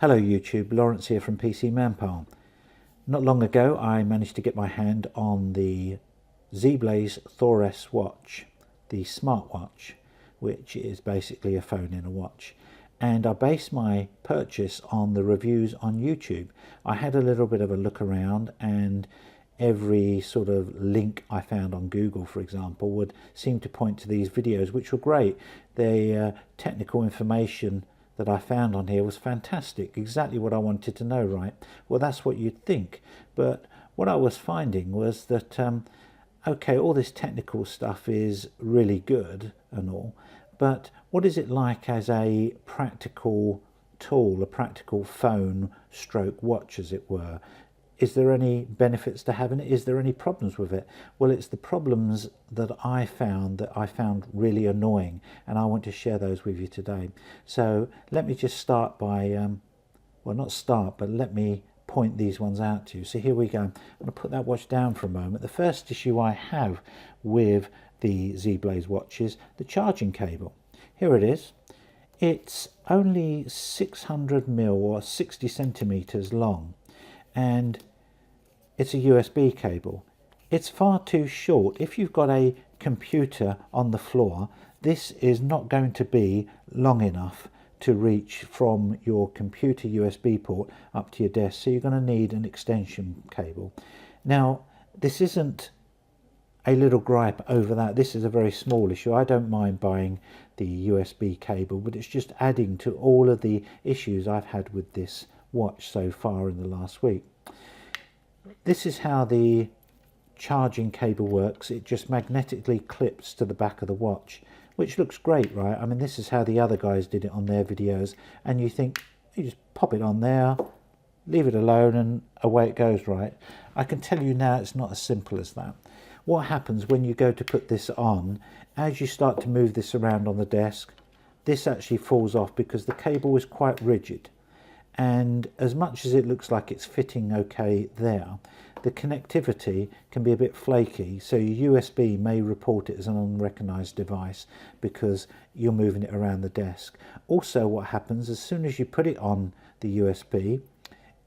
Hello YouTube, Lawrence here from PC Manpile. Not long ago I managed to get my hand on the Zeblaze Thor S watch, the smartwatch, which is basically a phone in a watch. And I based my purchase on the reviews on YouTube. I had a little bit of a look around, and every sort of link I found on Google, for example, would seem to point to these videos, which were great. The technical information that I found on here was fantastic, exactly what I wanted to know, right? Well, that's what you'd think, but what I was finding was that okay, all this technical stuff is really good and all, but what is it like as a practical tool, a practical phone stroke watch, as it were? Is there any benefits to having it? Is there any problems with it? Well, it's the problems that I found really annoying, and I want to share those with you today. So let me just start by, well, not start, but let me point these ones out to you. So here we go. I'm going to put that watch down for a moment. The first issue I have with the Zeblaze watch is the charging cable. Here it is. It's only 600 mil or 60 centimeters long, and it's a USB cable. It's far too short. If you've got a computer on the floor, this is not going to be long enough to reach from your computer USB port up to your desk, so you're going to need an extension cable. Now, this isn't a little gripe over that. This is a very small issue. I don't mind buying the USB cable, but it's just adding to all of the issues I've had with this watch so far in the last week. This is how the charging cable works. It just magnetically clips to the back of the watch, which looks great, right? I mean, this is how the other guys did it on their videos, and you think you just pop it on there, leave it alone, and away it goes, right? I can tell you now it's not as simple as that. What happens when you go to put this on, as you start to move this around on the desk, this actually falls off because the cable is quite rigid. And as much as it looks like it's fitting okay there, the connectivity can be a bit flaky, so your USB may report it as an unrecognized device because you're moving it around the desk. Also, what happens as soon as you put it on the USB,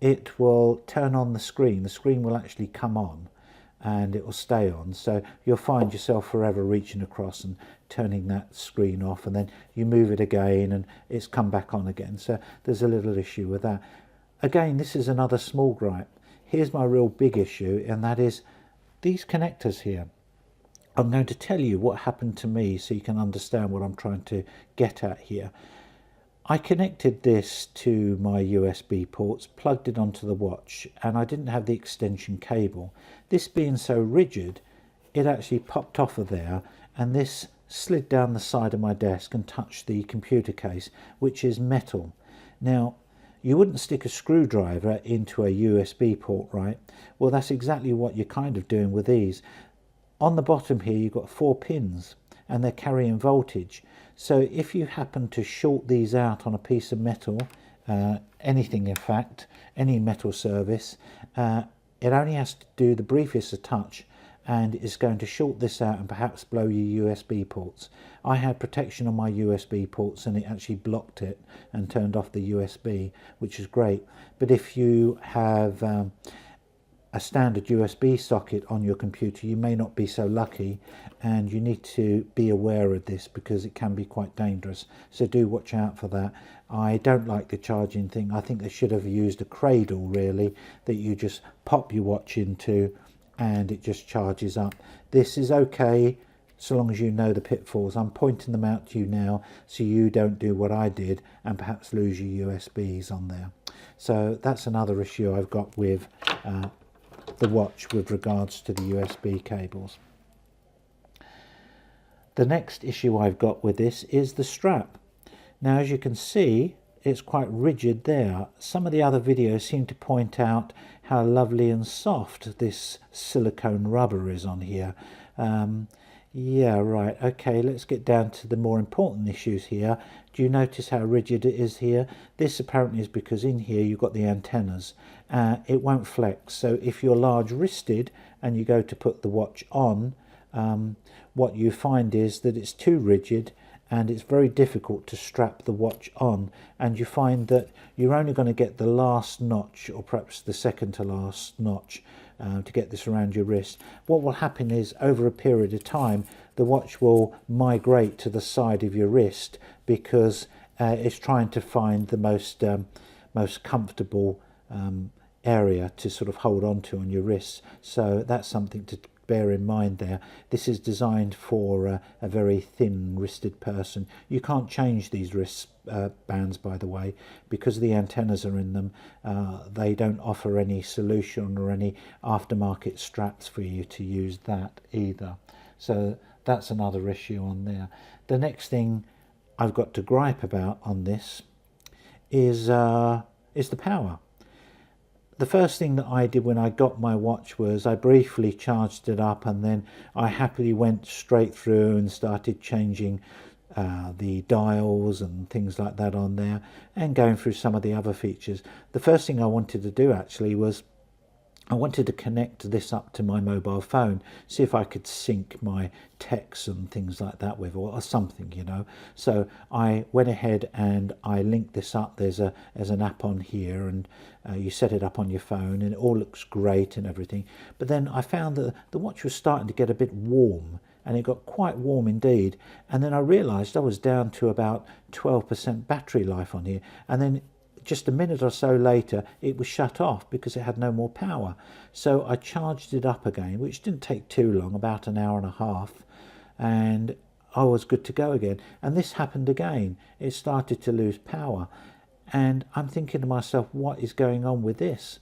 it will turn on the screen. The screen will actually come on and it will stay on, so you'll find yourself forever reaching across and turning that screen off, and then you move it again and it's come back on again. So there's a little issue with that. Again, this is another small gripe. Here's my real big issue, and that is these connectors here. I'm going to tell you what happened to me so you can understand what I'm trying to get at here. I connected this to my USB ports, plugged it onto the watch, and I didn't have the extension cable. This being so rigid, it actually popped off of there, and this slid down the side of my desk and touched the computer case, which is metal. Now, you wouldn't stick a screwdriver into a USB port, right? Well, that's exactly what you're kind of doing with these. On the bottom here, you've got 4 pins, and they're carrying voltage. So if you happen to short these out on a piece of metal, anything in fact, any metal surface, it only has to do the briefest of touch, and it's going to short this out and perhaps blow your USB ports. I had protection on my USB ports, and it actually blocked it and turned off the USB, which is great. But if you have a standard USB socket on your computer, you may not be so lucky, and you need to be aware of this because it can be quite dangerous. So do watch out for that. I don't like the charging thing. I think they should have used a cradle, really, that you just pop your watch into and it just charges up. This is okay so long as you know the pitfalls. I'm pointing them out to you now so you don't do what I did and perhaps lose your USBs on there. So that's another issue I've got with the watch with regards to the USB cables. The next issue I've got with this is the strap. Now, as you can see, it's quite rigid there. Some of the other videos seem to point out how lovely and soft this silicone rubber is on here. Yeah, right, okay, let's get down to the more important issues here. Do you notice how rigid it is here? This apparently is because in here you've got the antennas. It won't flex, so if you're large wristed and you go to put the watch on, what you find is that it's too rigid and it's very difficult to strap the watch on, and you find that you're only going to get the last notch, or perhaps the second to last notch, to get this around your wrist. What will happen is, over a period of time, the watch will migrate to the side of your wrist, because it's trying to find the most comfortable area to sort of hold on to on your wrists. So that's something to bear in mind there. This is designed for a very thin wristed person. You can't change these wrist bands, by the way, because the antennas are in them. They don't offer any solution or any aftermarket straps for you to use that either. So that's another issue on there. The next thing I've got to gripe about on this is the power. The first thing that I did when I got my watch was I briefly charged it up, and then I happily went straight through and started changing the dials and things like that on there, and going through some of the other features. The first thing I wanted to do actually was I wanted to connect this up to my mobile phone, see if I could sync my texts and things like that with, or something, you know. So I went ahead and I linked this up. There's an app on here, and you set it up on your phone, and it all looks great and everything. But then I found that the watch was starting to get a bit warm, and it got quite warm indeed. And then I realised I was down to about 12% battery life on here, and then just a minute or so later it was shut off because it had no more power. So I charged it up again, which didn't take too long, about an hour and a half, and I was good to go again. And this happened again. It started to lose power, and I'm thinking to myself, what is going on with this?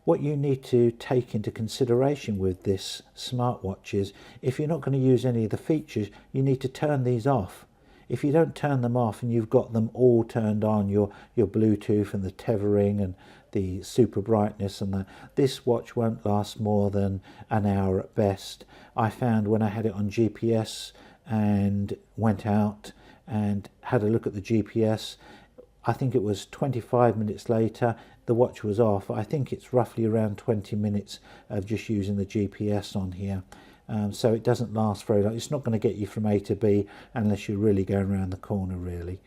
What you need to take into consideration with this smartwatch is, if you're not going to use any of the features, you need to turn these off. If you don't turn them off and you've got them all turned on, your Bluetooth and the tethering and the super brightness and that, this watch won't last more than an hour at best. I found when I had it on GPS and went out and had a look at the GPS, I think it was 25 minutes later, the watch was off. I think it's roughly around 20 minutes of just using the GPS on here. So it doesn't last very long. It's not going to get you from A to B unless you're really going around the corner, really.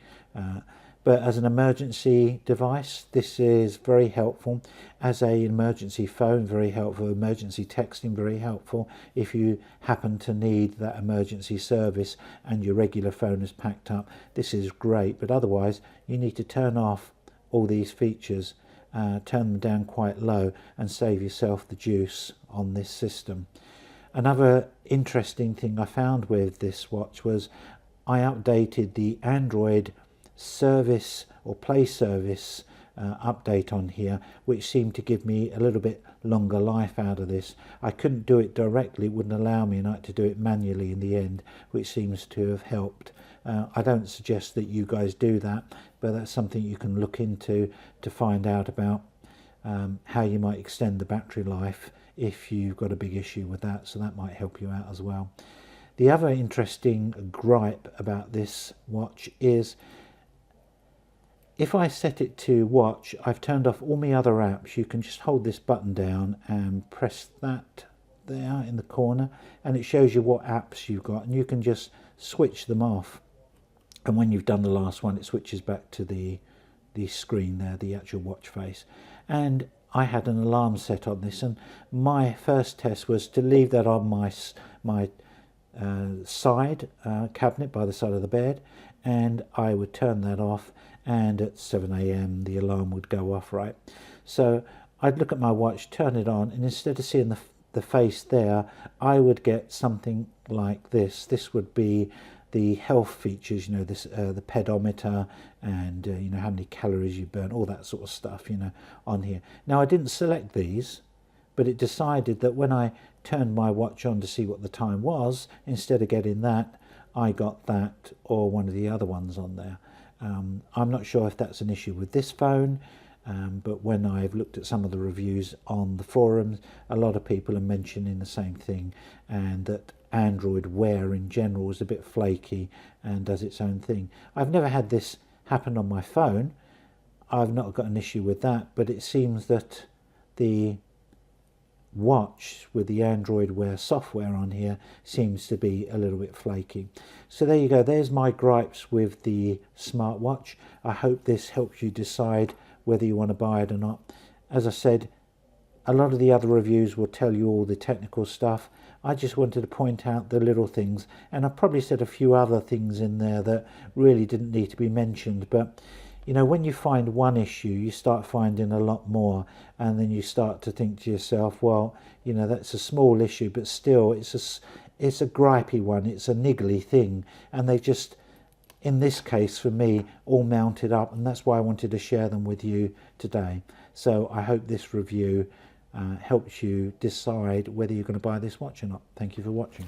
But as an emergency device, this is very helpful. As an emergency phone, very helpful. Emergency texting, very helpful. If you happen to need that emergency service and your regular phone is packed up, this is great. But otherwise, you need to turn off all these features, turn them down quite low, and save yourself the juice on this system. Another interesting thing I found with this watch was I updated the Android service or Play service update on here, which seemed to give me a little bit longer life out of this. I couldn't do it directly, it wouldn't allow me, and I had to do it manually in the end, which seems to have helped. I don't suggest that you guys do that, but that's something you can look into to find out about how you might extend the battery life if you've got a big issue with that, so that might help you out as well. The other interesting gripe about this watch is, if I set it to watch, I've turned off all my other apps. You can just hold this button down and press that there in the corner, and it shows you what apps you've got, and you can just switch them off. And when you've done the last one, it switches back to the screen there, the actual watch face. And I had an alarm set on this, and my first test was to leave that on my side cabinet by the side of the bed, and I would turn that off, and at 7 AM the alarm would go off, right? So I'd look at my watch, turn it on, and instead of seeing the face there, I would get something like this. This would be the health features, you know, this the pedometer, and you know, how many calories you burn, all that sort of stuff, you know, on here. Now, I didn't select these, but it decided that when I turned my watch on to see what the time was, instead of getting that, I got that or one of the other ones on there. I'm not sure if that's an issue with this phone, but when I've looked at some of the reviews on the forums, a lot of people are mentioning the same thing, and that Android Wear in general is a bit flaky and does its own thing. I've never had this happen on my phone. I've not got an issue with that, but it seems that the watch with the Android Wear software on here seems to be a little bit flaky. So there you go, there's my gripes with the smartwatch. I hope this helps you decide whether you want to buy it or not. As I said, a lot of the other reviews will tell you all the technical stuff. I just wanted to point out the little things, and I probably said a few other things in there that really didn't need to be mentioned, but you know, when you find one issue, you start finding a lot more, and then you start to think to yourself, well, you know, that's a small issue, but still it's a gripey one, it's a niggly thing, and they just, in this case for me, all mounted up, and that's why I wanted to share them with you today. So I hope this review helps you decide whether you're going to buy this watch or not. Thank you for watching.